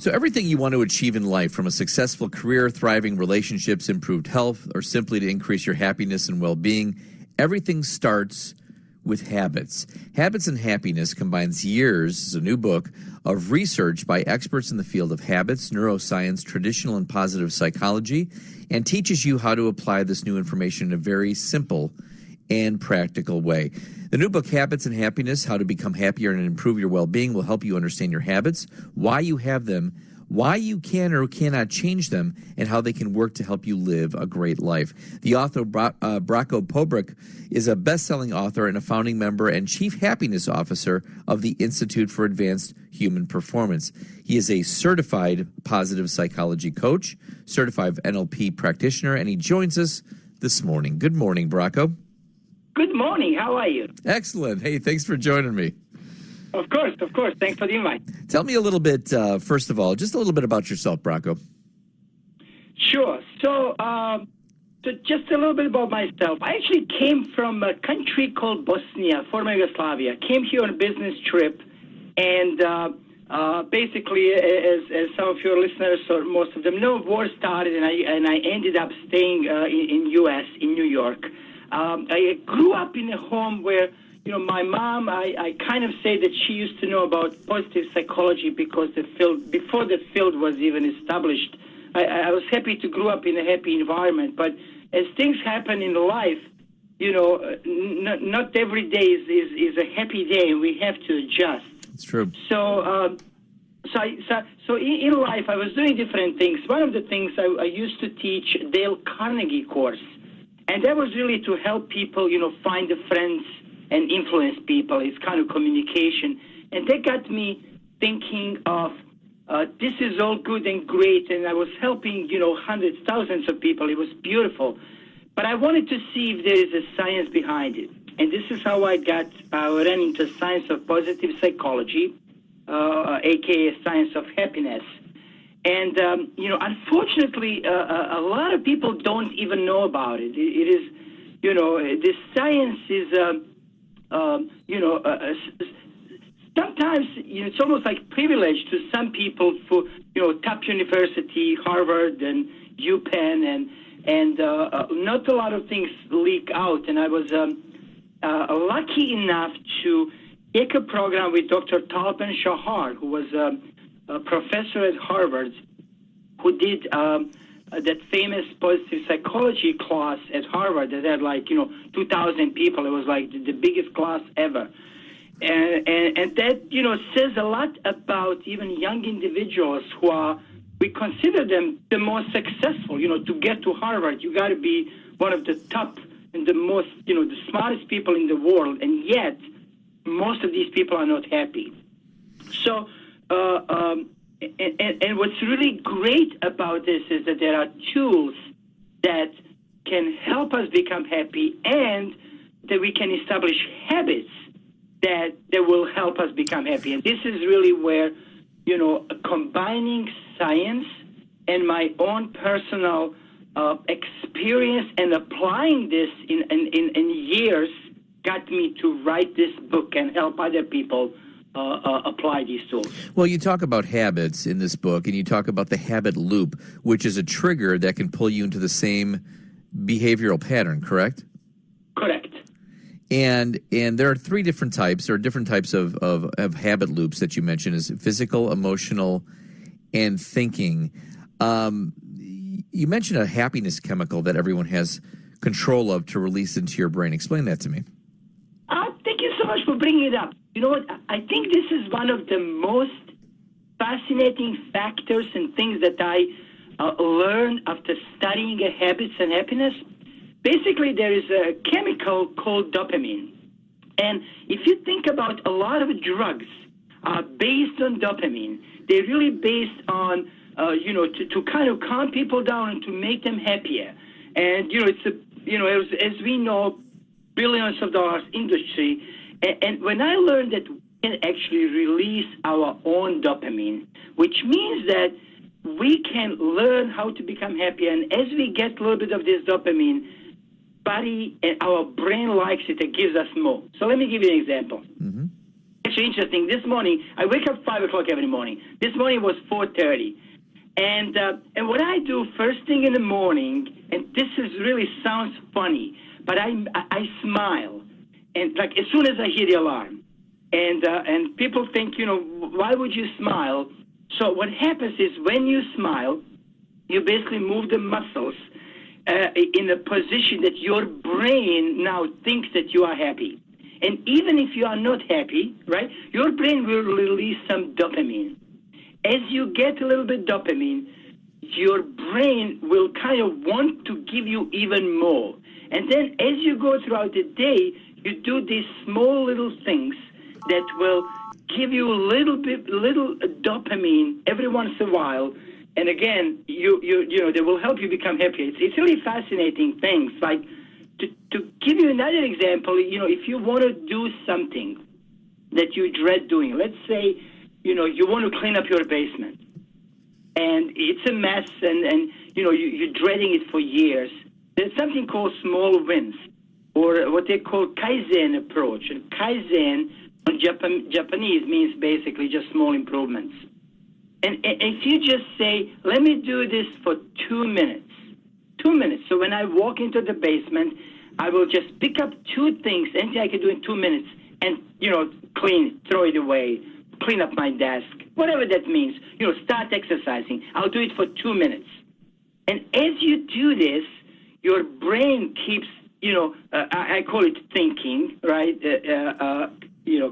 So everything you want to achieve in life, from a successful career, thriving relationships, improved health, or simply to increase your happiness and well-being, everything starts with habits. Habits and Happiness combines years, is a new book, of research by experts in the field of habits, neuroscience, traditional and positive psychology, and teaches you how to apply this new information in a very simple and practical way. The new book, Habits and Happiness, How to Become Happier and Improve Your Well-Being, will help you understand your habits, why you have them, why you can or cannot change them, and how they can work to help you live a great life. The author, Braco Pobric, is a best-selling author and a founding member and chief happiness officer of the Institute for Advanced Human Performance. He is a certified positive psychology coach, certified NLP practitioner, and he joins us this morning. Good morning, Braco. Good morning. How are you? Excellent. Hey, thanks for joining me. Of course. Thanks for the invite. Tell me a little bit, first of all, just a little bit about yourself, Braco. Sure. So just a little bit about myself. I actually came from a country called Bosnia, former Yugoslavia. Came here on a business trip, and basically, as some of your listeners or most of them know, war started, and I ended up staying in U.S., in New York. I grew up in a home where, my mom, I kind of say that she used to know about positive psychology because before the field was even established. I was happy to grow up in a happy environment, but as things happen in life, not every day is a happy day, and we have to adjust. It's true. So in life, I was doing different things. One of the things I used to teach Dale Carnegie course, and that was really to help people, find the friends and influence people. It's kind of communication. And that got me thinking of this is all good and great, and I was helping, hundreds, thousands of people. It was beautiful. But I wanted to see if there is a science behind it. And this is how I ran into science of positive psychology, a.k.a. science of happiness. And, unfortunately, a lot of people don't even know about it. It is, this science is, sometimes it's almost like privilege to some people for, top university, Harvard and UPenn, and not a lot of things leak out. And I was lucky enough to take a program with Dr. Talpan Shahar, who was a professor at Harvard, who did that famous positive psychology class at Harvard that had 2,000 people. It was like the biggest class ever. And that, says a lot about even young individuals who are, we consider them the most successful. To get to Harvard, you got to be one of the top and the most, the smartest people in the world. And yet, most of these people are not happy. So, and what's really great about this is that there are tools that can help us become happy, and that we can establish habits that will help us become happy. And this is really where, combining science and my own personal experience and applying this in years got me to write this book and help other people apply these tools. Well, you talk about habits in this book, and you talk about the habit loop, which is a trigger that can pull you into the same behavioral pattern, correct? Correct. And there are three different types, or different types of habit loops that you mentioned, is physical, emotional, and thinking. You mentioned a happiness chemical that everyone has control of to release into your brain. Explain that to me. Thank you so much for bringing it up. You know what? I think this is one of the most fascinating factors and things that I learned after studying habits and happiness. Basically, there is a chemical called dopamine. And if you think about a lot of drugs are based on dopamine, they're really based on, to kind of calm people down and to make them happier. And, as we know, billions of dollars industry. And when I learned that we can actually release our own dopamine, which means that we can learn how to become happy. And as we get a little bit of this dopamine, body and our brain likes it and gives us more. So let me give you an example. Mm-hmm. actually interesting. This morning, I wake up 5 o'clock every morning. This morning was 4:30. And what I do first thing in the morning, and this is really sounds funny, but I smile, and like as soon as I hear the alarm, and people think, why would you smile? So what happens is when you smile, you basically move the muscles in a position that your brain now thinks that you are happy. And even if you are not happy, right, your brain will release some dopamine. As you get a little bit dopamine, your brain will kind of want to give you even more. And then as you go throughout the day, you do these small little things that will give you a little dopamine every once in a while. And again, they will help you become happier. It's really fascinating things. Like, to give you another example, if you want to do something that you dread doing, let's say, you want to clean up your basement, and it's a mess, and you're dreading it for years. There's something called small wins, or what they call Kaizen approach. And Kaizen on Japanese means basically just small improvements. And if you just say, let me do this for 2 minutes. 2 minutes. So when I walk into the basement, I will just pick up two things, anything I can do in 2 minutes, and, clean, throw it away, clean up my desk, whatever that means. Start exercising. I'll do it for 2 minutes. And as you do this, your brain keeps, I call it thinking, right?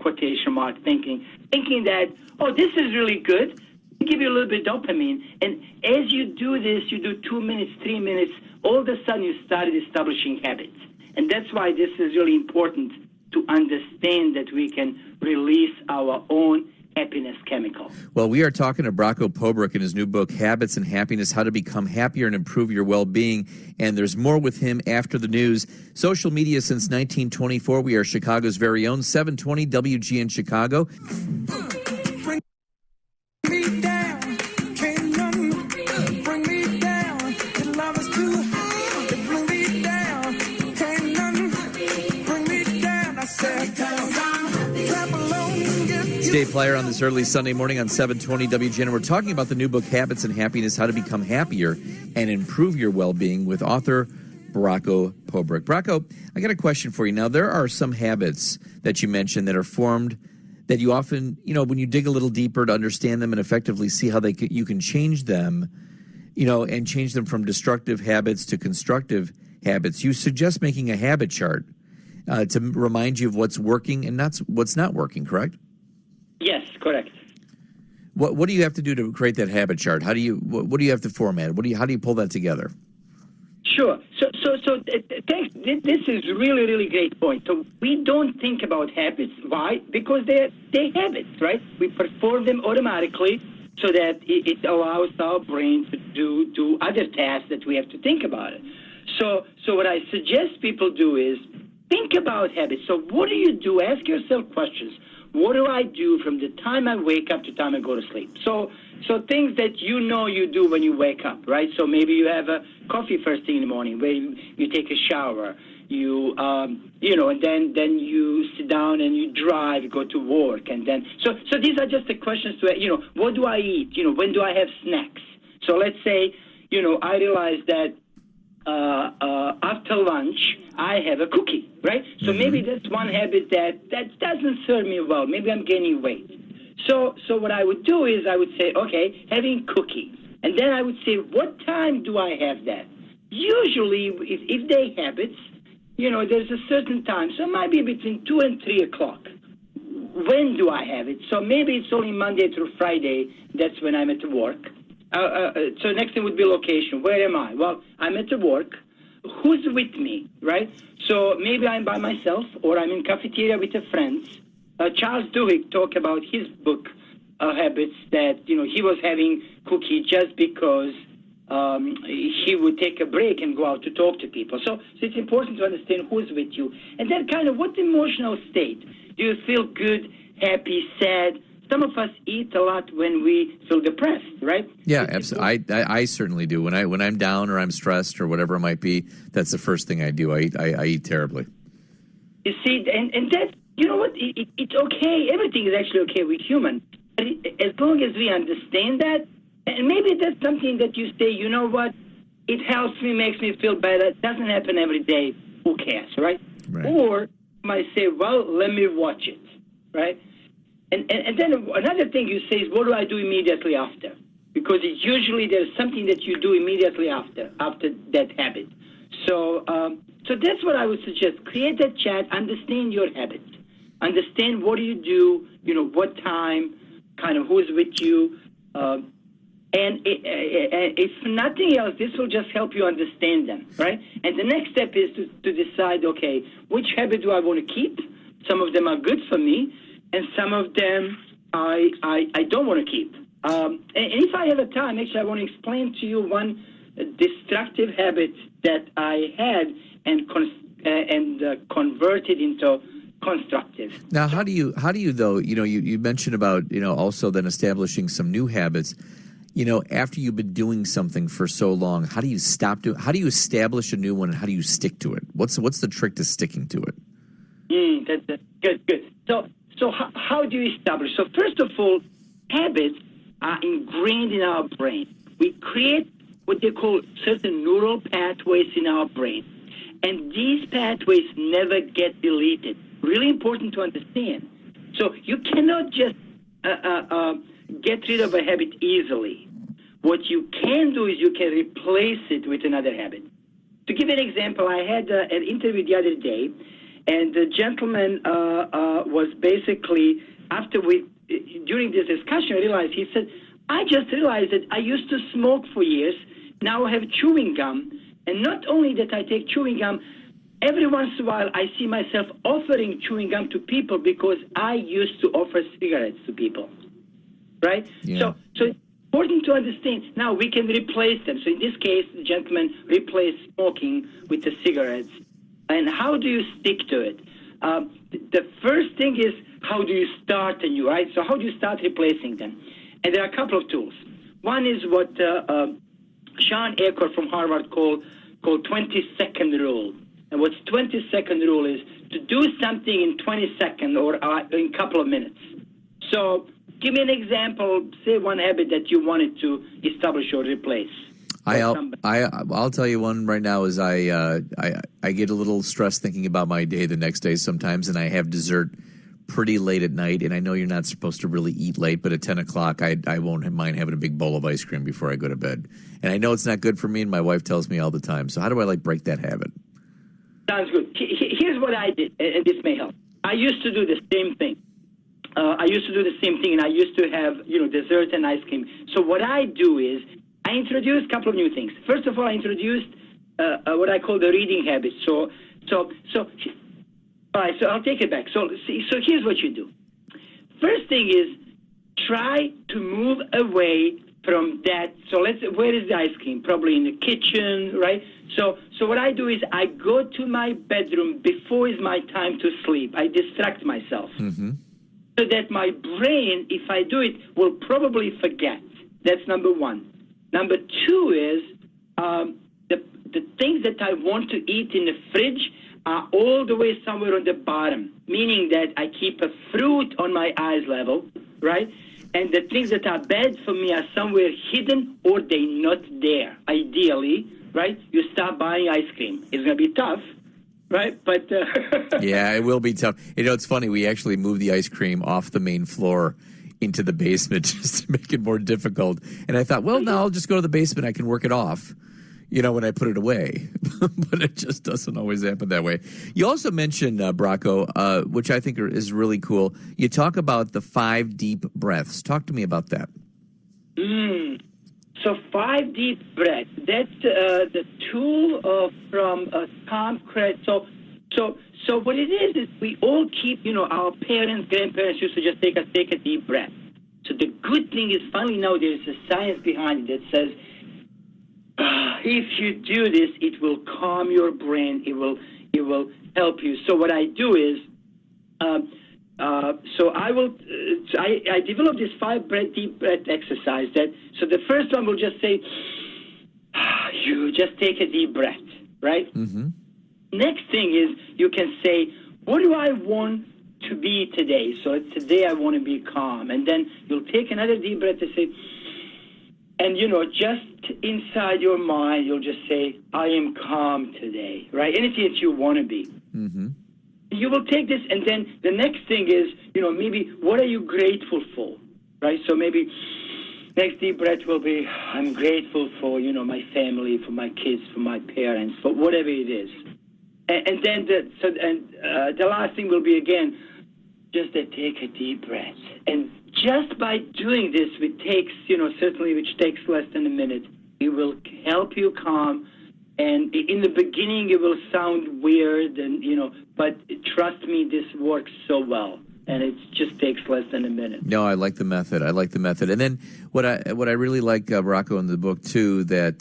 Quotation mark thinking that, oh, this is really good. Give you a little bit of dopamine. And as you do this, you do 2 minutes, 3 minutes, all of a sudden you started establishing habits. And that's why this is really important to understand that we can release our own happiness chemical. Well, we are talking to Braco Pobric in his new book, Habits and Happiness, How to Become Happier and Improve Your Well-Being. And there's more with him after the news. Social media since 1924. We are Chicago's very own 720 WGN Chicago. Dave Plyer on this early Sunday morning on 720 WGN. We're talking about the new book, Habits and Happiness, How to Become Happier and Improve Your Well-Being with author Braco Pobric. Braco, I got a question for you. Now, there are some habits that you mentioned that are formed that you often, when you dig a little deeper to understand them and effectively see how you can change them, and change them from destructive habits to constructive habits. You suggest making a habit chart to remind you of what's working and what's not working, correct? Yes, correct. What do you have to do to create that habit chart? What do you have to format? How do you pull that together? Sure. So thanks. This is really, really great point. So we don't think about habits. Why? Because they're habits, right? We perform them automatically so that it allows our brain to do other tasks that we have to think about it. So what I suggest people do is think about habits. So what do you do? Ask yourself questions. What do I do from the time I wake up to the time I go to sleep? So things that you do when you wake up, right? So maybe you have a coffee first thing in the morning, where you take a shower, and then you sit down and you drive, go to work, and then so these are just the questions to what do I eat? When do I have snacks? So let's say I realize that after lunch, I have a cookie, right? So maybe that's one habit that doesn't serve me well. Maybe I'm gaining weight. So what I would do is I would say, okay, having cookie. And then I would say, what time do I have that? Usually, if they habits, there's a certain time. So it might be between 2 and 3 o'clock. When do I have it? So maybe it's only Monday through Friday. That's when I'm at work. So next thing would be location. Where am I? Well, I'm at the work. Who's with me, right? So maybe I'm by myself, or I'm in cafeteria with a friend. Charles Duhigg talked about his book, Habits, that, he was having cookie just because he would take a break and go out to talk to people. So it's important to understand who's with you. And then kind of what emotional state. Do you feel good, happy, sad? Some of us eat a lot when we feel depressed, right? Yeah, absolutely. I certainly do. When I'm down or I'm stressed or whatever it might be, that's the first thing I do. I eat terribly. You see, and you know what? It's okay. Everything is actually okay with humans. But as long as we understand that, and maybe that's something that you say, you know what? It helps me, makes me feel better. It doesn't happen every day. Who cares, right? Or you might say, well, let me watch it, right? And then another thing you say is, what do I do immediately after? Because it's usually there's something that you do immediately after that habit. So that's what I would suggest. Create that chat, understand your habits. Understand what do you do, what time, kind of who's with you. And if nothing else, this will just help you understand them, right? And the next step is to decide, okay, which habit do I want to keep? Some of them are good for me, and some of them I don't want to keep. And if I have a time, actually, I want to explain to you one destructive habit that I had and converted into constructive. Now, how do you though? You mentioned about also then establishing some new habits. After you've been doing something for so long, how do you how do you establish a new one, and how do you stick to it? What's the trick to sticking to it? That's good. So how do you establish? So first of all, habits are ingrained in our brain. We create what they call certain neural pathways in our brain, and these pathways never get deleted. Really important to understand. So you cannot just get rid of a habit easily. What you can do is you can replace it with another habit. To give an example, I had an interview the other day, and the gentleman was basically, during this discussion, he said, I just realized that I used to smoke for years, now I have chewing gum, and not only that I take chewing gum, every once in a while I see myself offering chewing gum to people because I used to offer cigarettes to people. Right? Yeah. So it's important to understand. Now we can replace them. So in this case, the gentleman replaced smoking with the cigarettes. And how do you stick to it? The first thing is, how do you start anew, right? So how do you start replacing them? And there are a couple of tools. One is what Sean Aker from Harvard called 20-second rule. And what's 20-second rule is to do something in 20 seconds or in a couple of minutes. So give me an example, say one habit that you wanted to establish or replace. I'll tell you one right now is I get a little stressed thinking about my day the next day sometimes, and I have dessert pretty late at night, and I know you're not supposed to really eat late, but at 10 o'clock I won't mind having a big bowl of ice cream before I go to bed. And I know it's not good for me, and my wife tells me all the time. So how do I break that habit? Sounds good. Here's what I did, and this may help. I used to do the same thing. And I used to have, dessert and ice cream. So what I do is I introduced a couple of new things. First of all, I introduced what I call the reading habit. So I'll take it back. So here's what you do. First thing is try to move away from that. So where is the ice cream? Probably in the kitchen, right? So what I do is I go to my bedroom before it's my time to sleep. I distract myself. Mm-hmm. So that my brain, if I do it, will probably forget. That's number one. Number two is the things that I want to eat in the fridge are all the way somewhere on the bottom, meaning that I keep a fruit on my eyes level, right? And the things that are bad for me are somewhere hidden or they're not there, ideally, right? You start buying ice cream. It's going to be tough. Right, but yeah, it will be tough. It's funny. We actually moved the ice cream off the main floor into the basement just to make it more difficult. And I thought, well, now I'll just go to the basement. I can work it off, when I put it away. But it just doesn't always happen that way. You also mentioned Braco, which I think is really cool. You talk about the 5 deep breaths. Talk to me about that. So 5 deep breaths. That's the tool from Tom Craig. So what it is we all keep, our parents, grandparents used to just take a deep breath. So the good thing is finally now there's a science behind it that says if you do this, it will calm your brain. It will help you. So what I do is I developed this 5 deep breath exercise. So the first one will just say, you just take a deep breath, right? Mm-hmm. Next thing is you can say, what do I want to be today. So today I want to be calm. And then you'll take another deep breath and say, and, just inside your mind, you'll just say, I am calm today, right? Anything that you want to be. Mm-hmm. You will take this, and then the next thing is, maybe what are you grateful for, right? So maybe next deep breath will be, I'm grateful for, my family, for my kids, for my parents, for whatever it is. And then the last thing will be, again, just take a deep breath. And just by doing this, which takes less than a minute, it will help you calm. And in the beginning, it will sound weird, but trust me, this works so well. And it just takes less than a minute. No, I like the method. And then what I really like, Braco, in the book too, that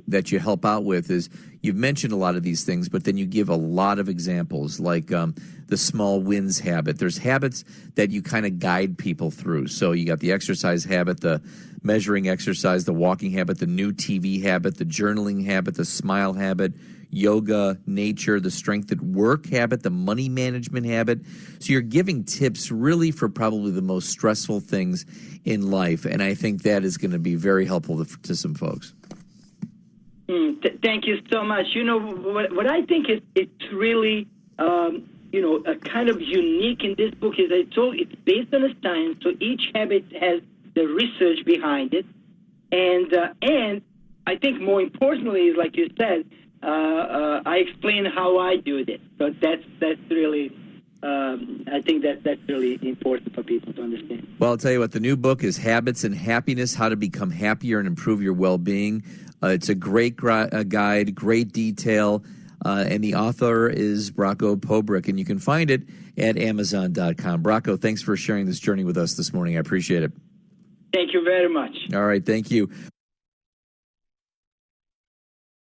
that you help out with is you've mentioned a lot of these things, but then you give a lot of examples, like the small wins habit. There's habits that you kind of guide people through. So you got the exercise habit, the measuring exercise, the walking habit, the new TV habit, the journaling habit, the smile habit, yoga, nature, the strength at work habit, the money management habit. So you're giving tips really for probably the most stressful things in life, and I think that is going to be very helpful to some folks. Thank you so much. What I think it's really a kind of unique in this book is it's based on a science, so each habit has the research behind it, and I think more importantly is, like you said, I explain how I do it. So that's really, I think that's really important for people to understand. Well, I'll tell you what, the new book is Habits and Happiness, How to Become Happier and Improve Your Well-Being. It's a great guide, great detail, and the author is Braco Pobric, and you can find it at Amazon.com. Braco, thanks for sharing this journey with us this morning. I appreciate it. Thank you very much. All right, thank you.